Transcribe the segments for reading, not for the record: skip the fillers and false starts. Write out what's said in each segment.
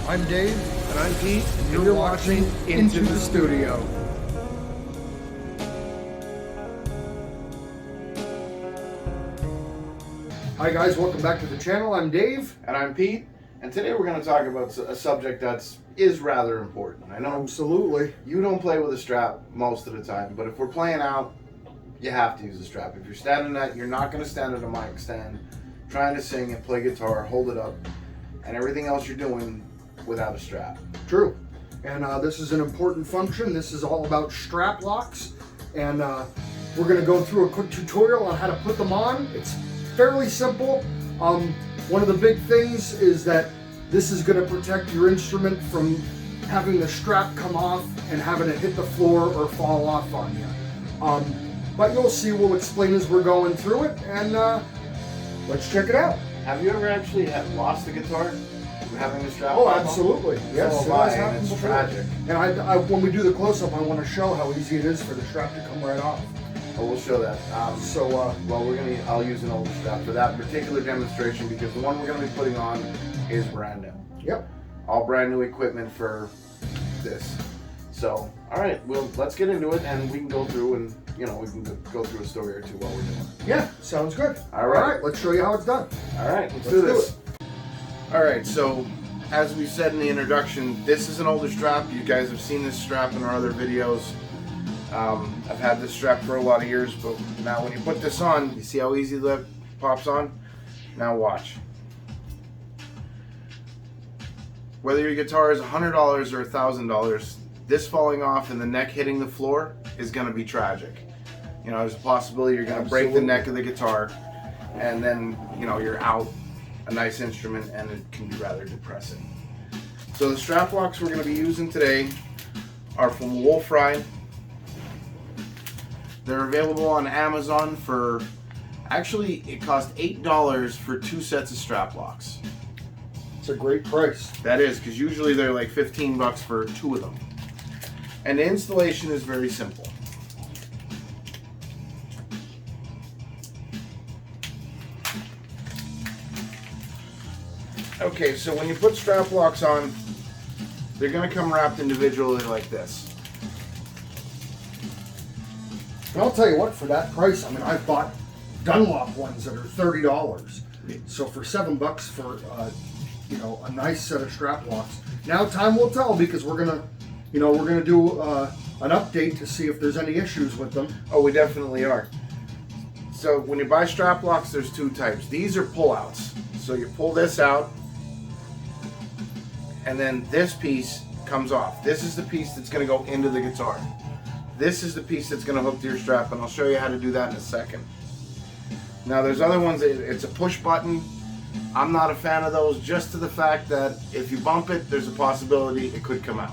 I'm Dave. And I'm Pete, And you're watching Into the Studio. Hi guys, welcome back to the channel. I'm Dave. And I'm Pete. And today we're going to talk about a subject is rather important. I know Absolutely. you don't play with a strap most of the time, but if we're playing out, you have to use a strap. If you're standing at, you're not going to stand at a mic stand, trying to sing and play guitar, hold it up, and everything else you're doing without a strap. True. And this is an important function. This is all about strap locks. And we're going to go through a quick tutorial on how to put them on. It's fairly simple. One of the big things is that this is going to protect your instrument from having the strap come off and having it hit the floor or fall off on you. But you'll see, we'll explain as we're going through it, and let's check it out. Have you ever actually lost a guitar from having a strap? Oh, absolutely. Yes, so it has and happened it's before. tragic. And I, when we do the close-up, I want to show how easy it is for the strap to come right off. Oh, we'll show that. Well, I'll use an older strap for that particular demonstration because the one we're going to be putting on is brand new. Yep. All brand new equipment for this. So, all right, let's get into it, and we can go through and we can go through a story or two while we're doing it. Yeah, sounds good. All right. All right, let's show you how it's done. All right, let's do this. All right, so as we said in the introduction, this is an older strap. You guys have seen this strap in our other videos. I've had this strap for a lot of years, but now when you put this on, you see how easy that pops on? Now watch. Whether your guitar is $100 or $1,000, this falling off and the neck hitting the floor is going to be tragic. There's a possibility you're going to break the neck of the guitar, and then, you're out a nice instrument, and it can be rather depressing. So the strap locks we're going to be using today are from Wolf Ride. They're available on Amazon for, actually it cost $8 for 2 sets of strap locks. It's a great price. That is, because usually they're like 15 bucks for 2 of them. And the installation is very simple. Okay, so when you put strap locks on, they're going to come wrapped individually like this. And I'll tell you what, for that price, I mean, I've bought Dunlop ones that are $30. So for $7 for a nice set of strap locks. Now time will tell, because we're gonna do an update to see if there's any issues with them. Oh, we definitely are. So when you buy strap locks, there's 2 types. These are pull-outs. So you pull this out, and then this piece comes off. This is the piece that's going to go into the guitar. This is the piece that's going to hook to your strap, and I'll show you how to do that in a second. Now there's other ones that it's a push button. I'm not a fan of those, just to the fact that if you bump it, there's a possibility it could come out.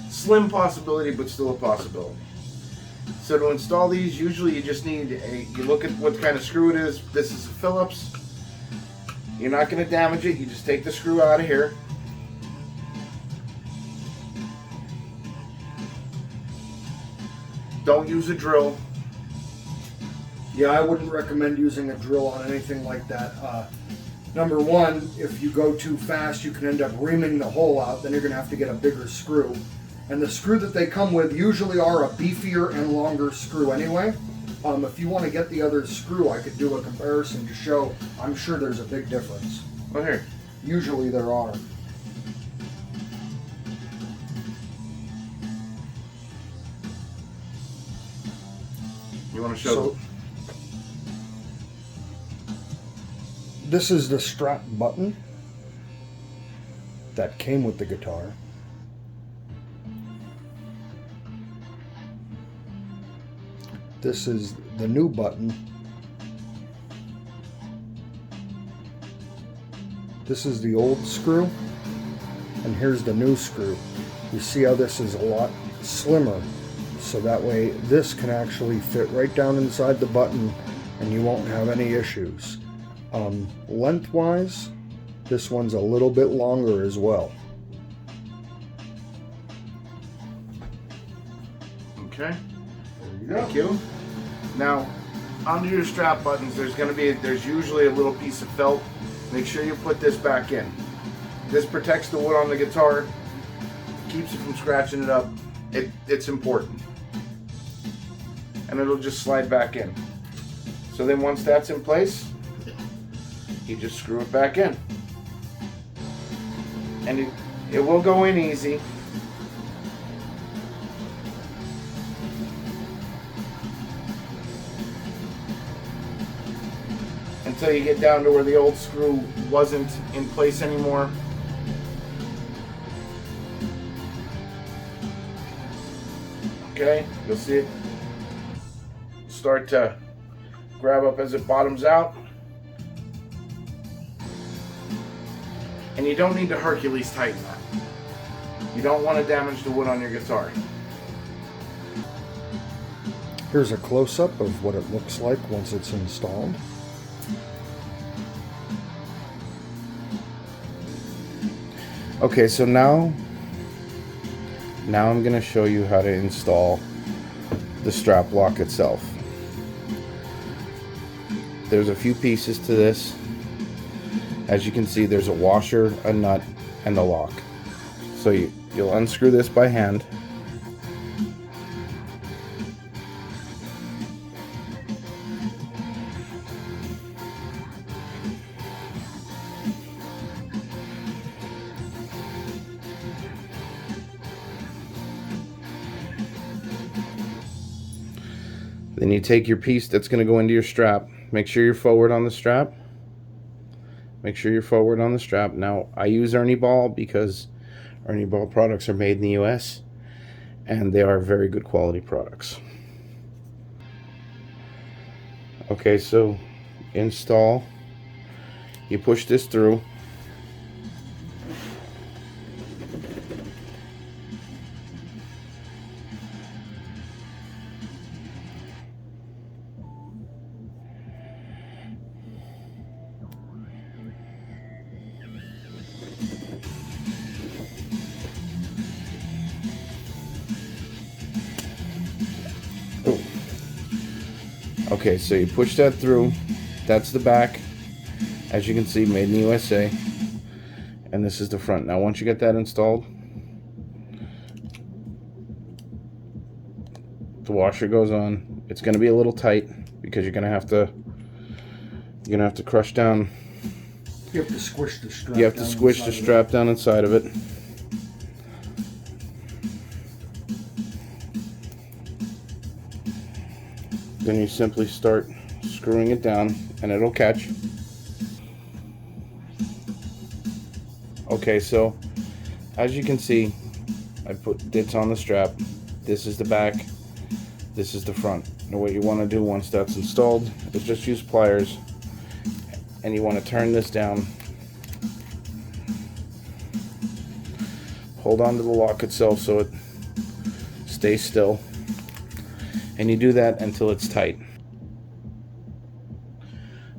Slim possibility, but still a possibility. So to install these, usually you just need you look at what kind of screw it is. This is a Phillips. You're not going to damage it. You just take the screw out of here. Don't use a drill. Yeah, I wouldn't recommend using a drill on anything like that. Number one, if you go too fast, you can end up reaming the hole out. Then you're going to have to get a bigger screw. And the screw that they come with usually are a beefier and longer screw anyway. If you want to get the other screw, I could do a comparison to show. I'm sure there's a big difference. Right here. Usually there are. You want to show? This is the strap button that came with the guitar. This is the new button. This is the old screw, and here's the new screw. You see how this is a lot slimmer, so that way this can actually fit right down inside the button and you won't have any issues. Lengthwise, this one's a little bit longer as well. Okay. There you Thank you. Now, under your strap buttons, there's usually a little piece of felt. Make sure you put this back in. This protects the wood on the guitar, keeps it from scratching it up. It's important. And it'll just slide back in. So then once that's in place, you just screw it back in. And it will go in easy. Until you get down to where the old screw wasn't in place anymore. Okay, you'll see it start to grab up as it bottoms out. And you don't need to Hercules tighten that. You don't want to damage the wood on your guitar. Here's a close-up of what it looks like once it's installed. Okay, so now I'm going to show you how to install the strap lock itself. There's a few pieces to this. As you can see, there's a washer, a nut, and the lock. So you'll unscrew this by hand. Then you take your piece that's going to go into your strap. Make sure you're forward on the strap. Make sure you're forward on the strap. Now, I use Ernie Ball because Ernie Ball products are made in the US and they are very good quality products. Okay, so install. You push this through. Okay, so you push that through. That's the back. As you can see, made in the USA. And this is the front. Now once you get that installed, the washer goes on. It's going to be a little tight because you're going to have to crush down. You have to squish the strap. You have to squish the strap down inside of it. Then you simply start screwing it down and it'll catch. Okay, so as you can see, I put dits on the strap. This is the back, this is the front. And what you want to do once that's installed is just use pliers and you want to turn this down. Hold on to the lock itself so it stays still. And you do that until it's tight.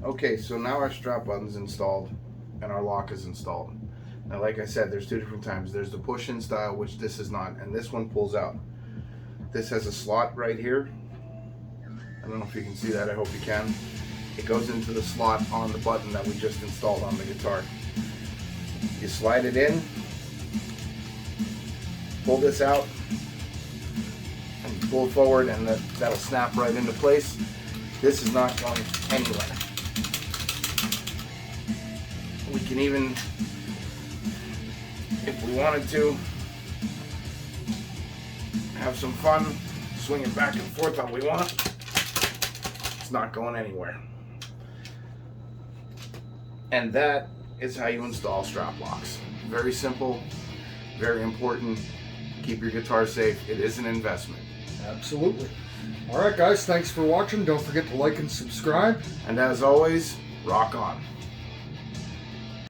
Okay, so now our strap button's installed and our lock is installed. Now, like I said, there's two different times. There's the push-in style, which this is not, and this one pulls out. This has a slot right here. I don't know if you can see that, I hope you can. It goes into the slot on the button that we just installed on the guitar. You slide it in, pull this out, and pull it forward, and that'll snap right into place. This is not going anywhere. We can even, if we wanted to, have some fun, swing it back and forth how we want. It's not going anywhere. And that is how you install strap locks. Very simple, very important. Keep your guitar safe. It is an investment. Absolutely. All right, guys, thanks for watching. Don't forget to like and subscribe. And as always, rock on.